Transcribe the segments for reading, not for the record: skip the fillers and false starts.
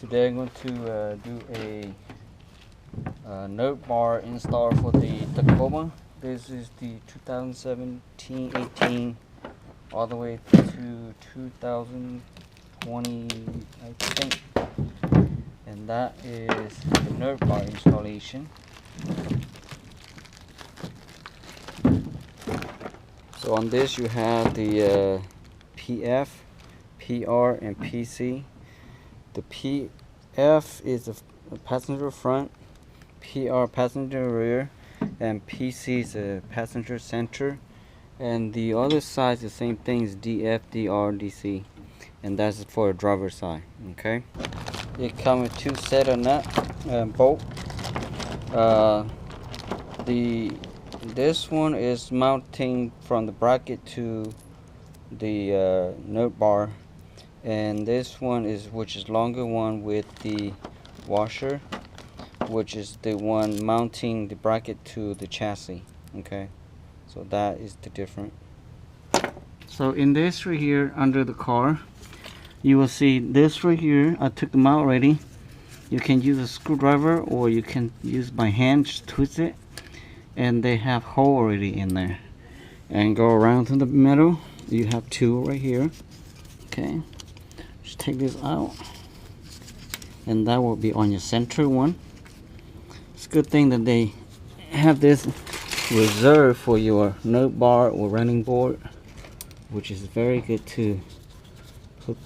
Today I'm going to do a note bar install for the Tacoma. This is the 2017-18 all the way to 2020, I think. And that is the note bar installation. So on this you have the PF, PR, and PC. The PF is a passenger front, PR passenger rear, and PC is a passenger center. And the other side is the same thing as DF, DR, DC, and that's for a driver side. Okay. It comes with two set of nut bolt. This one is mounting from the bracket to the note bar, and this one which is longer one with the washer, which is the one mounting the bracket to the chassis. Okay, so that is the difference. So in this right here under the car, you will see this right here. I took them out already. You can use a screwdriver or you can use by hand, just twist it, and they have hole already in there. And go around to the middle. You have two right here. Okay, just take this out, and that will be on your center one. It's a good thing that they have this reserved for your note bar or running board, which is very good to put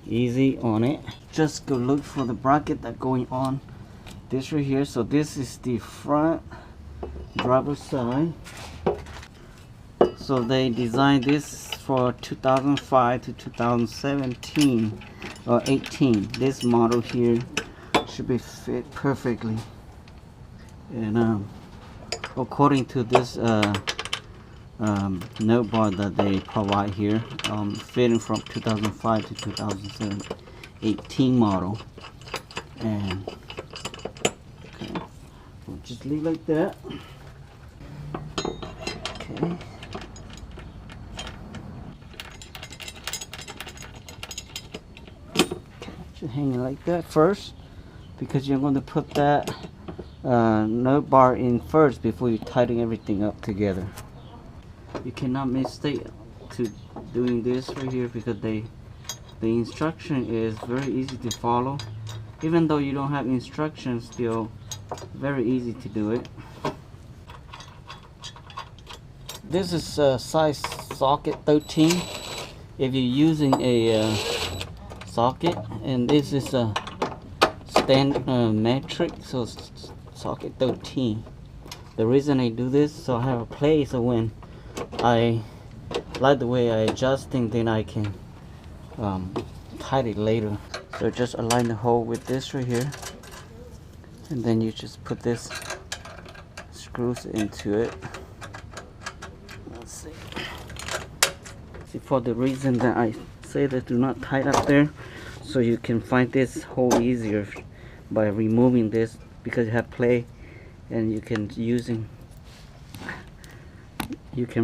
easy on it. Just go look for the bracket that going on this right here. So this is the front driver's side. So they designed this for 2005 to 2017 or 18. This model here should be fit perfectly, and according to this note bar that they provide here, fitting from 2005 to 2007 18 model. And okay, we'll just leave like that. Okay. Just hang it like that first, because you're going to put that note bar in first before you tighten everything up together. You cannot mistake to doing this right here, because the instruction is very easy to follow. Even though you don't have instructions, still very easy to do it. This is size socket 13 if you're using a socket, and this is a stand metric, so socket 13. The reason I do this, so I have a place, so when I like the way I adjusting, then I can tighten it later. So just align the hole with this right here, and then you just put this screws into it. Let's see. See, for the reason that I say that do not tie up there, so you can find this hole easier by removing this, because you have play, and you can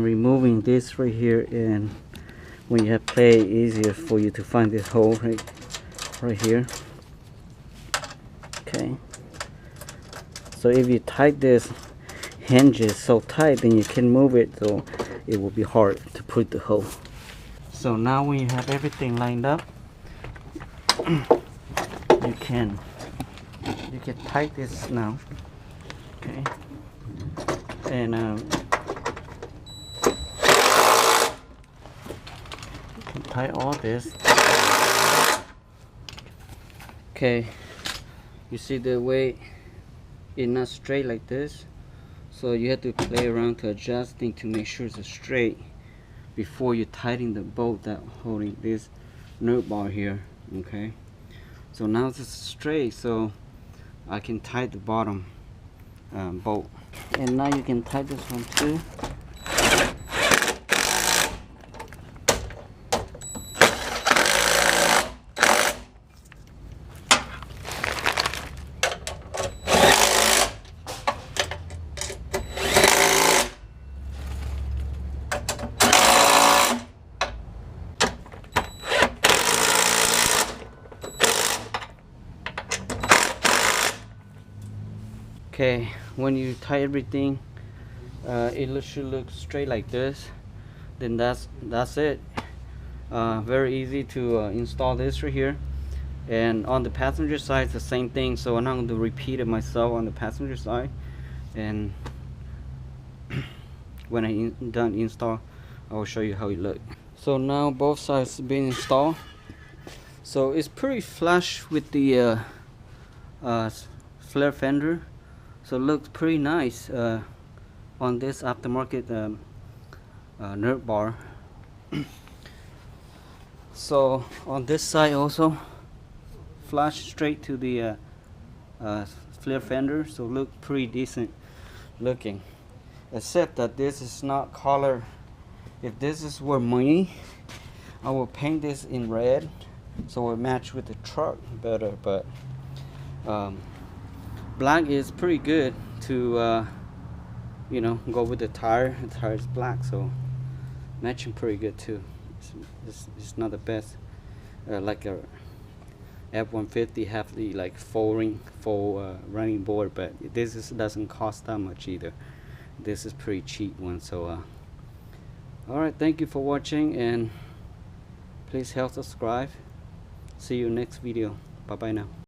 removing this right here, and when you have play, easier for you to find this hole right here. Okay, so if you tight this hinges so tight, then you can move it, so it will be hard to put the hole. So now when you have everything lined up, you can tight this now. Okay, and you can tie all this. Okay, you see the way it's not straight like this, so you have to play around to adjusting to make sure it's straight before you tighten the bolt that holding this note bar here. Okay, so now it's straight, so I can tie the bottom bolt, and now you can tie this one too. Okay, when you tie everything, it should look straight like this. Then that's it. Very easy to install this right here. And on the passenger side, it's the same thing. So I'm not going to repeat it myself on the passenger side. And when I done install, I will show you how it looks. So now both sides been installed. So it's pretty flush with the flare fender. So it looks pretty nice on this aftermarket nerf bar. So on this side also flush straight to the flare fender, so look pretty decent looking, except that this is not color. If this were me, I will paint this in red so it match with the truck better, but black is pretty good to you know, go with the tire. The tire is black, so matching pretty good too. It's not the best like a F-150 have the like full running board, but this doesn't cost that much either. This is pretty cheap one. So alright, thank you for watching, and please help subscribe. See you next video. Bye bye now.